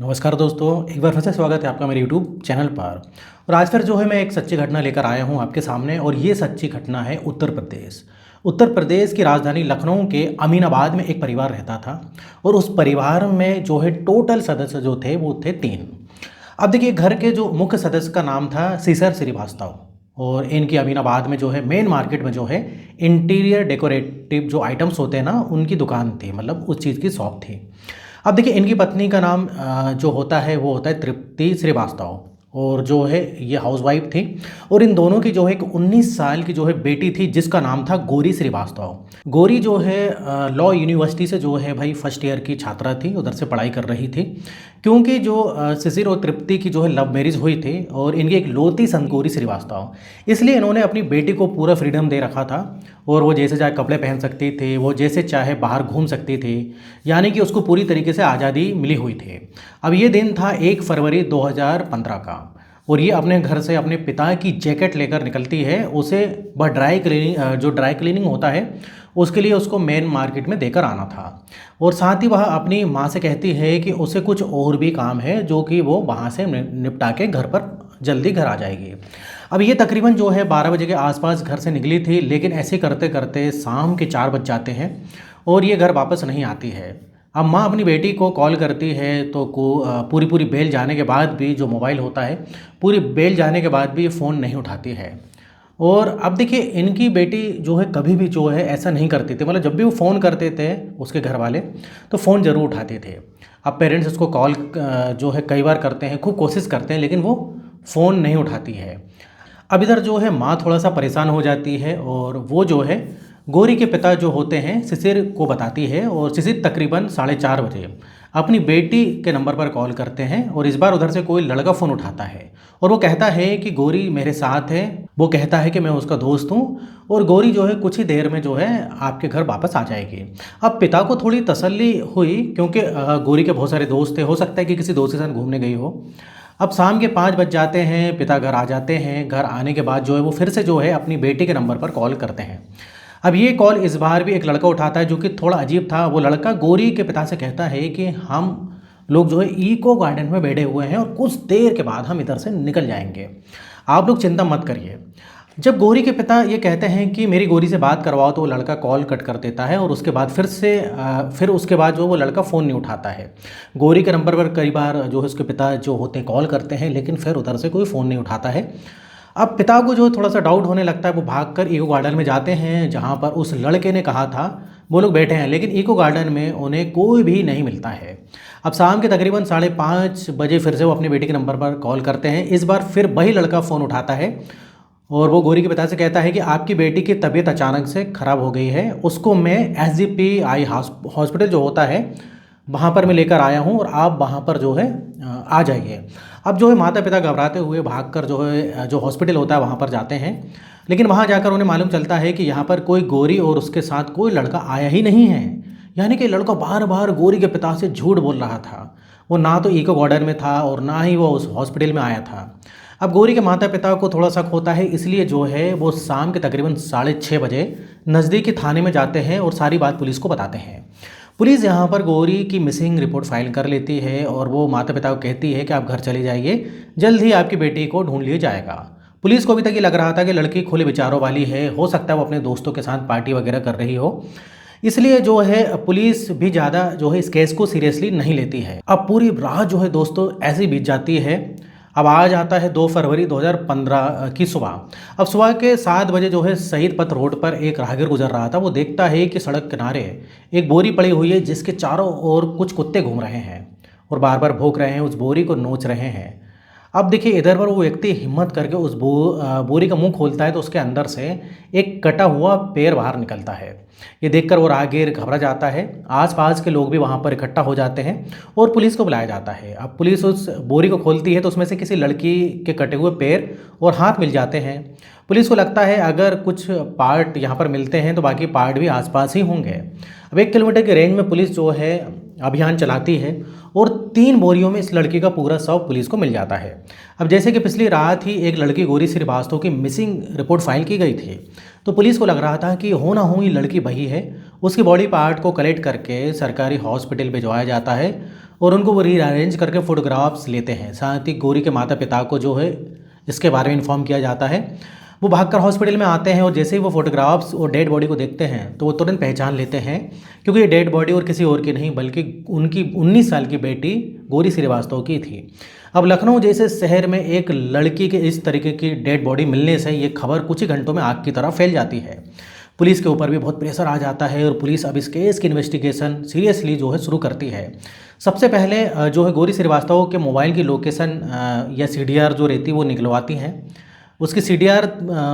नमस्कार दोस्तों, एक बार फिर से स्वागत है आपका मेरे यूट्यूब चैनल पर। और आज फिर जो है मैं एक सच्ची घटना लेकर आया हूँ आपके सामने। और ये सच्ची घटना है उत्तर प्रदेश। उत्तर प्रदेश की राजधानी लखनऊ के अमीनाबाद में एक परिवार रहता था। और उस परिवार में जो है टोटल सदस्य जो थे वो थे 3। अब देखिए, घर के जो मुख्य सदस्य का नाम था सीसर श्रीवास्तव। और इनकी अमीनाबाद में जो है मेन मार्केट में जो है इंटीरियर डेकोरेटिव जो आइटम्स होते हैं ना, उनकी दुकान थी, मतलब उस चीज़ की शॉप थी। अब देखिए, इनकी पत्नी का नाम जो होता है वो होता है तृप्ति श्रीवास्तव। और जो है ये हाउसवाइफ थी। और इन दोनों की जो है एक 19 साल की जो है बेटी थी, जिसका नाम था गौरी श्रीवास्तव। गौरी जो है लॉ यूनिवर्सिटी से जो है भाई फर्स्ट ईयर की छात्रा थी, उधर से पढ़ाई कर रही थी। क्योंकि जो शिशिर और तृप्ति की जो है लव मैरिज हुई थी और इनकी एक लौती सन गौरी श्रीवास्तव, इसलिए इन्होंने अपनी बेटी को पूरा फ्रीडम दे रखा था। और वो जैसे चाहे कपड़े पहन सकती थी, वो जैसे चाहे बाहर घूम सकती थी, यानी कि उसको पूरी तरीके से आज़ादी मिली हुई थी। अब ये दिन था 1 फरवरी 2015 का। और ये अपने घर से अपने पिता की जैकेट लेकर निकलती है। उसे वह ड्राई क्लीनिंग होता है, उसके लिए उसको मेन मार्केट में देकर आना था। और साथ ही वह अपनी माँ से कहती है कि उसे कुछ और भी काम है, जो कि वो वहाँ से निपटा के घर पर जल्दी घर आ जाएगी। अब ये तकरीबन जो है 12 बजे के आसपास घर से निकली थी, लेकिन ऐसे करते करते शाम के 4 बज जाते हैं और ये घर वापस नहीं आती है। अब माँ अपनी बेटी को कॉल करती है तो पूरी बेल जाने के बाद भी, जो मोबाइल होता है, पूरी बेल जाने के बाद भी ये फ़ोन नहीं उठाती है। और अब देखिए, इनकी बेटी जो है कभी भी जो है ऐसा नहीं करती थी, मतलब जब भी वो फ़ोन करते थे उसके घर वाले, तो फ़ोन ज़रूर उठाते थे। अब पेरेंट्स उसको कॉल जो है कई बार करते हैं, खूब कोशिश करते हैं, लेकिन वो फ़ोन नहीं उठाती है। अब इधर जो है माँ थोड़ा सा परेशान हो जाती है और वो जो है गौरी के पिता जो होते हैं शिशिर को बताती है। और शिशिर तकरीबन 4:30 बजे अपनी बेटी के नंबर पर कॉल करते हैं। और इस बार उधर से कोई लड़का फ़ोन उठाता है और वो कहता है कि गौरी मेरे साथ है। वो कहता है कि मैं उसका दोस्त हूँ और गौरी जो है कुछ ही देर में जो है आपके घर वापस आ जाएगी। अब पिता को थोड़ी तसल्ली हुई, क्योंकि गौरी के बहुत सारे दोस्त थे, हो सकता है कि किसी दोस्त के साथ घूमने गई हो। अब शाम के 5 बज जाते हैं, पिता घर आ जाते हैं। घर आने के बाद जो है वो फिर से जो है अपनी बेटी के नंबर पर कॉल करते हैं। अब ये कॉल इस बार भी एक लड़का उठाता है, जो कि थोड़ा अजीब था। वो लड़का गौरी के पिता से कहता है कि हम लोग जो है इको गार्डन में बैठे हुए हैं और कुछ देर के बाद हम इधर से निकल जाएंगे, आप लोग चिंता मत करिए। जब गौरी के पिता ये कहते हैं कि मेरी गौरी से बात करवाओ, तो वो लड़का कॉल कट कर देता है। और उसके बाद फिर उसके बाद जो वो लड़का फ़ोन नहीं उठाता है। गौरी के नंबर पर कई बार जो है उसके पिता जो होते हैं कॉल करते हैं, लेकिन फिर उधर से कोई फ़ोन नहीं उठाता है। अब पिता को जो थोड़ा सा डाउट होने लगता है, वो भागकर इको गार्डन में जाते हैं, जहाँ पर उस लड़के ने कहा था वो लोग बैठे हैं। लेकिन इको गार्डन में उन्हें कोई भी नहीं मिलता है। अब शाम के तकरीबन 5:30 बजे फिर से वो अपनी बेटी के नंबर पर कॉल करते हैं। इस बार फिर वही लड़का फ़ोन उठाता है और वो गौरी के पिता से कहता है कि आपकी बेटी की तबीयत अचानक से ख़राब हो गई है, उसको मैं SGPI हॉस्पिटल जो होता है वहाँ पर मैं लेकर आया हूँ और आप वहाँ पर जो है आ जाइए। अब जो है माता पिता घबराते हुए भागकर जो है जो हॉस्पिटल होता है वहाँ पर जाते हैं। लेकिन वहाँ जाकर उन्हें मालूम चलता है कि यहाँ पर कोई गौरी और उसके साथ कोई लड़का आया ही नहीं है। यानी कि लड़का बार बार गौरी के पिता से झूठ बोल रहा था। वो ना तो इको गार्डन में था और ना ही वो उस हॉस्पिटल में आया था। अब गौरी के माता पिता को थोड़ा शक होता है, इसलिए जो है वो शाम के तकरीबन 6:30 बजे नज़दीकी थाने में जाते हैं और सारी बात पुलिस को बताते हैं। पुलिस यहाँ पर गौरी की मिसिंग रिपोर्ट फाइल कर लेती है और वो माता पिता को कहती है कि आप घर चले जाइए, जल्द ही आपकी बेटी को ढूंढ लिया जाएगा। पुलिस को अभी तक ये लग रहा था कि लड़की खुले विचारों वाली है, हो सकता है वो अपने दोस्तों के साथ पार्टी वगैरह कर रही हो, इसलिए जो है पुलिस भी ज़्यादा जो है इस केस को सीरियसली नहीं लेती है। अब पूरी रात जो है दोस्तों ऐसी बीत जाती है। अब आज आता है 2 फरवरी 2015 की सुबह। अब सुबह के 7 बजे जो है शहीद पथ रोड पर एक राहगीर गुजर रहा था। वो देखता है कि सड़क किनारे एक बोरी पड़ी हुई है, जिसके चारों ओर कुछ कुत्ते घूम रहे हैं और बार बार भौंक रहे हैं, उस बोरी को नोच रहे हैं। अब देखिए, इधर पर वो व्यक्ति हिम्मत करके उस बोरी का मुंह खोलता है तो उसके अंदर से एक कटा हुआ पैर बाहर निकलता है। ये देखकर वो राहगीर घबरा जाता है। आसपास के लोग भी वहाँ पर इकट्ठा हो जाते हैं और पुलिस को बुलाया जाता है। अब पुलिस उस बोरी को खोलती है तो उसमें से किसी लड़की के कटे हुए पैर और हाथ मिल जाते हैं। पुलिस को लगता है अगर कुछ पार्ट यहाँ पर मिलते हैं तो बाकी पार्ट भी आसपास ही होंगे। अब 1 किलोमीटर की रेंज में पुलिस जो है अभियान चलाती है और 3 बोरियों में इस लड़की का पूरा शव पुलिस को मिल जाता है। अब जैसे कि पिछली रात ही एक लड़की गौरी श्रीवास्तव की मिसिंग रिपोर्ट फाइल की गई थी, तो पुलिस को लग रहा था कि हो ना हो ये लड़की वही है। उसकी बॉडी पार्ट को कलेक्ट करके सरकारी हॉस्पिटल भिजवाया जाता है और उनको वो रीअरेंज करके फ़ोटोग्राफ्स लेते हैं। साथ ही गौरी के माता पिता को जो है इसके बारे में इन्फॉर्म किया जाता है। वो भागकर हॉस्पिटल में आते हैं और जैसे ही वो फोटोग्राफ्स और डेड बॉडी को देखते हैं तो वो तुरंत पहचान लेते हैं, क्योंकि ये डेड बॉडी और किसी और की नहीं बल्कि उनकी 19 साल की बेटी गौरी श्रीवास्तव की थी। अब लखनऊ जैसे शहर में एक लड़की के इस तरीके की डेड बॉडी मिलने से ये खबर कुछ ही घंटों में आग की तरह फैल जाती है। पुलिस के ऊपर भी बहुत प्रेशर आ जाता है और पुलिस अब इस केस की इन्वेस्टिगेशन सीरियसली जो है शुरू करती है। सबसे पहले जो है गौरी श्रीवास्तव के मोबाइल की लोकेशन या CDR जो रहती है वो निकलवाती हैं। उसकी CDR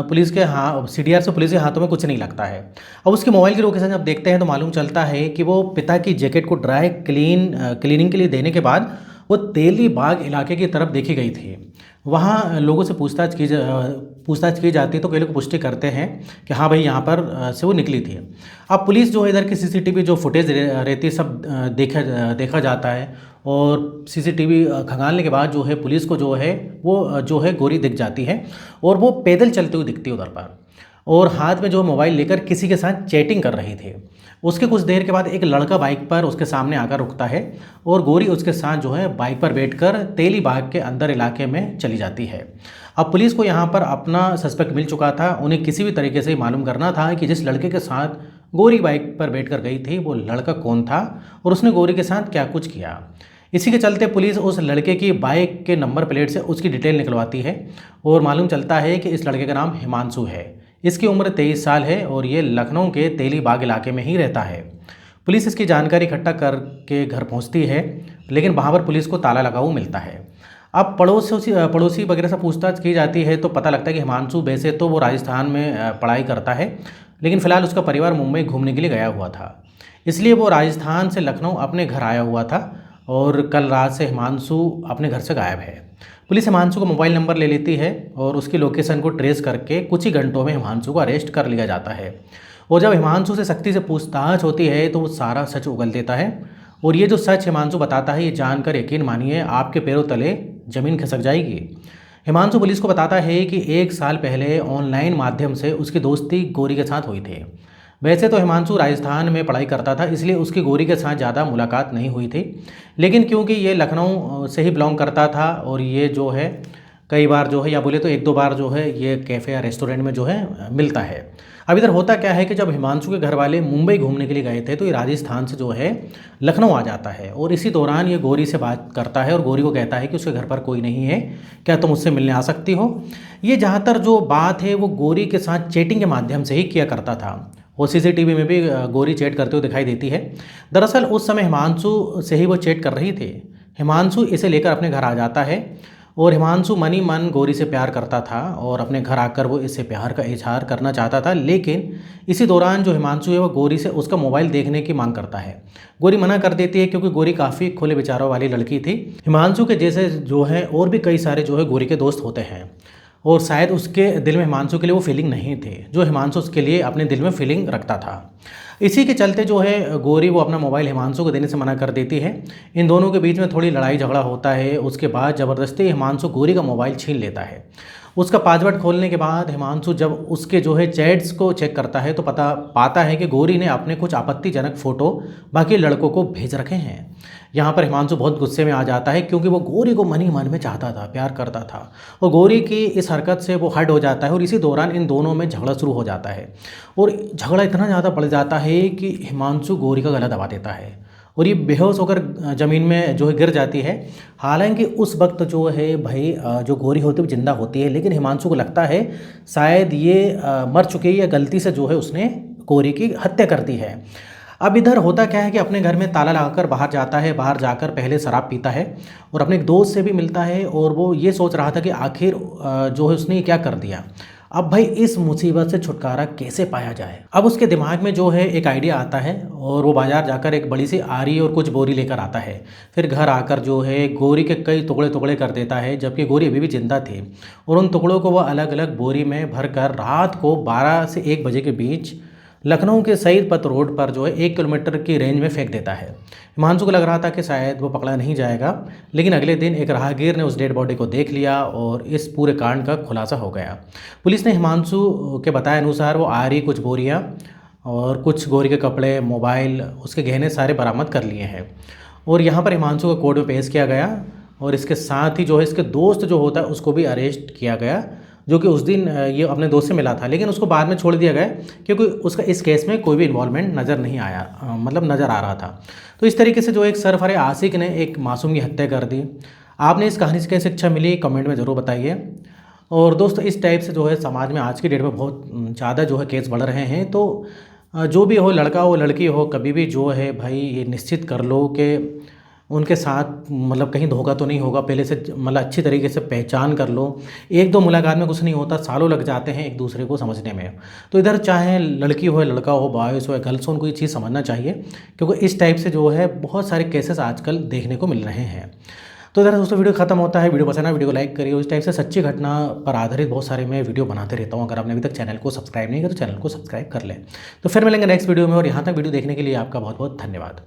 पुलिस के CDR से पुलिस के हाथों में कुछ नहीं लगता है। अब उसके मोबाइल की लोकेशन जब देखते हैं तो मालूम चलता है कि वो पिता की जैकेट को ड्राई क्लीनिंग के लिए देने के बाद वो तेली बाग इलाके की तरफ देखी गई थी। वहाँ लोगों से पूछताछ की जाती है तो कई लोग पुष्टि करते हैं कि हाँ भाई यहाँ पर से वो निकली थी। अब पुलिस जो है इधर की CCTV जो फुटेज रहती है सब देखा जाता है और CCTV खंगालने के बाद जो है पुलिस को जो है वो जो है गौरी दिख जाती है और वो पैदल चलते हुए दिखती है उधर पर, और हाथ में जो मोबाइल लेकर किसी के साथ चैटिंग कर रही थी। उसके कुछ देर के बाद एक लड़का बाइक पर उसके सामने आकर रुकता है और गौरी उसके साथ जो है बाइक पर बैठकर तेली बाग के अंदर इलाके में चली जाती है। अब पुलिस को यहाँ पर अपना सस्पेक्ट मिल चुका था। उन्हें किसी भी तरीके से मालूम करना था कि जिस लड़के के साथ गौरी बाइक पर बैठकर गई थी वो लड़का कौन था और उसने गौरी के साथ क्या कुछ किया। इसी के चलते पुलिस उस लड़के की बाइक के नंबर प्लेट से उसकी डिटेल निकलवाती है और मालूम चलता है कि इस लड़के का नाम हिमांशु है। इसकी उम्र 23 साल है और ये लखनऊ के तेली बाग इलाके में ही रहता है। पुलिस इसकी जानकारी इकट्ठा करके घर पहुंचती है, लेकिन वहाँ पर पुलिस को ताला लगा हुआ मिलता है। अब पड़ोसी वगैरह से पूछताछ की जाती है तो पता लगता है कि हिमांशु वैसे तो वो राजस्थान में पढ़ाई करता है, लेकिन फ़िलहाल उसका परिवार मुंबई घूमने के लिए गया हुआ था, इसलिए वो राजस्थान से लखनऊ अपने घर आया हुआ था और कल रात से हिमांशु अपने घर से गायब है। पुलिस हिमांशु का मोबाइल नंबर ले लेती है और उसकी लोकेशन को ट्रेस करके कुछ ही घंटों में हिमांशु को अरेस्ट कर लिया जाता है। और जब हिमांशु से सख्ती से पूछताछ होती है तो वो सारा सच उगल देता है और ये जो सच हिमांशु बताता है ये जानकर यकीन मानिए आपके पैरों तले ज़मीन खिसक जाएगी। हिमांशु पुलिस को बताता है कि 1 साल पहले ऑनलाइन माध्यम से उसकी दोस्ती गौरी के साथ हुई थी। वैसे तो हिमांशु राजस्थान में पढ़ाई करता था, इसलिए उसकी गौरी के साथ ज़्यादा मुलाकात नहीं हुई थी, लेकिन क्योंकि ये लखनऊ से ही बिलोंग करता था और ये जो है कई बार जो है या बोले तो 1-2 बार जो है ये कैफ़े या रेस्टोरेंट में जो है मिलता है। अब इधर होता क्या है कि जब हिमांशु के घर वाले मुंबई घूमने के लिए गए थे तो ये राजस्थान से जो है लखनऊ आ जाता है और इसी दौरान ये गौरी से बात करता है और गौरी को कहता है कि उसके घर पर कोई नहीं है, क्या तुम मुझसे मिलने आ सकती हो। ये ज़्यादातर जो बात है वो गौरी के साथ चैटिंग के माध्यम से ही किया करता था और CCTV में भी गौरी चैट करते हुए दिखाई देती है। दरअसल उस समय हिमांशु से ही वो चैट कर रही थी। हिमांशु इसे लेकर अपने घर आ जाता है और हिमांशु मन ही मन गौरी से प्यार करता था और अपने घर आकर वो इससे प्यार का इजहार करना चाहता था, लेकिन इसी दौरान जो हिमांशु है वो गौरी से उसका मोबाइल देखने की मांग करता है। गौरी मना कर देती है क्योंकि गौरी काफ़ी खुले विचारों वाली लड़की थी। हिमांशु के जैसे जो है और भी कई सारे जो है गौरी के दोस्त होते हैं और शायद उसके दिल में हिमांशु के लिए वो फीलिंग नहीं थे जो हिमांशु उसके लिए अपने दिल में फीलिंग रखता था। इसी के चलते जो है गौरी वो अपना मोबाइल हिमांशु को देने से मना कर देती है। इन दोनों के बीच में थोड़ी लड़ाई झगड़ा होता है। उसके बाद ज़बरदस्ती हिमांशु गौरी का मोबाइल छीन लेता है। उसका पासवर्ड खोलने के बाद हिमांशु जब उसके जो है चैट्स को चेक करता है तो पाता है कि गौरी ने अपने कुछ आपत्तिजनक फ़ोटो बाकी लड़कों को भेज रखे हैं। यहाँ पर हिमांशु बहुत गुस्से में आ जाता है क्योंकि वो गौरी को मन ही मन में चाहता था, प्यार करता था और गौरी की इस हरकत से वो हर्ट हो जाता है और इसी दौरान इन दोनों में झगड़ा शुरू हो जाता है और झगड़ा इतना ज़्यादा बढ़ जाता है कि हिमांशु गौरी का गला दबा देता है और ये बेहोश होकर ज़मीन में जो है गिर जाती है। हालांकि उस वक्त जो है भाई जो गौरी होती है जिंदा होती है, लेकिन हिमांशु को लगता है शायद ये मर चुकी है या गलती से जो है उसने गौरी की हत्या कर दी है। अब इधर होता क्या है कि अपने घर में ताला लगाकर बाहर जाता है। बाहर जाकर पहले शराब पीता है और अपने एक दोस्त से भी मिलता है और वो ये सोच रहा था कि आखिर जो है उसने क्या कर दिया। अब भाई इस मुसीबत से छुटकारा कैसे पाया जाए। अब उसके दिमाग में जो है एक आइडिया आता है और वो बाज़ार जाकर एक बड़ी सी आरी और कुछ बोरी लेकर आता है। फिर घर आकर जो है गौरी के कई टुकड़े टुकड़े कर देता है, जबकि गौरी अभी भी जिंदा थी और उन टुकड़ों को वह अलग अलग बोरी में भरकर रात को 12 से 1 बजे के बीच लखनऊ के सईद पथ रोड पर जो है 1 किलोमीटर की रेंज में फेंक देता है। हिमांशु को लग रहा था कि शायद वो पकड़ा नहीं जाएगा, लेकिन अगले दिन एक राहगीर ने उस डेड बॉडी को देख लिया और इस पूरे कांड का खुलासा हो गया। पुलिस ने हिमांशु के बताए अनुसार वो आरी, कुछ बोरियां और कुछ गौरी के कपड़े, मोबाइल, उसके गहने सारे बरामद कर लिए हैं और यहाँ पर हिमांशु को कोर्ट में पेश किया गया और इसके साथ ही जो है इसके दोस्त जो होता है उसको भी अरेस्ट किया गया, जो कि उस दिन ये अपने दोस्त से मिला था, लेकिन उसको बाद में छोड़ दिया गया क्योंकि उसका इस केस में कोई भी इन्वॉल्वमेंट नज़र नहीं आया, मतलब नज़र आ रहा था। तो इस तरीके से जो एक सरफरे आशिक ने एक मासूम की हत्या कर दी। आपने इस कहानी से क्या शिक्षा मिली, कमेंट में ज़रूर बताइए। और दोस्तों इस टाइप से जो है समाज में आज की डेट में बहुत ज़्यादा जो है केस बढ़ रहे हैं। तो जो भी हो, लड़का हो लड़की हो, कभी भी जो है भाई ये निश्चित कर लो कि उनके साथ मतलब कहीं धोखा तो नहीं होगा, पहले से मतलब अच्छी तरीके से पहचान कर लो। एक दो मुलाकात में कुछ नहीं होता, सालों लग जाते हैं एक दूसरे को समझने में। तो इधर चाहे लड़की हो लड़का हो, बॉयज़ हो गर्ल्स हो, उनको ये चीज़ समझना चाहिए, क्योंकि इस टाइप से जो है बहुत सारे केसेस आजकल देखने को मिल रहे हैं। तो इधर दोस्तों वीडियो खत्म होता है। वीडियो पसंद है वीडियो को लाइक करिए। इस टाइप से सच्ची घटना पर आधारित बहुत सारे मैं वीडियो बनाते रहता हूँ। अगर आपने अभी तक चैनल को सब्सक्राइब नहीं किया तो चैनल को सब्सक्राइब कर लें। तो फिर मिलेंगे नेक्स्ट वीडियो में, और यहाँ तक वीडियो देखने के लिए आपका बहुत बहुत धन्यवाद।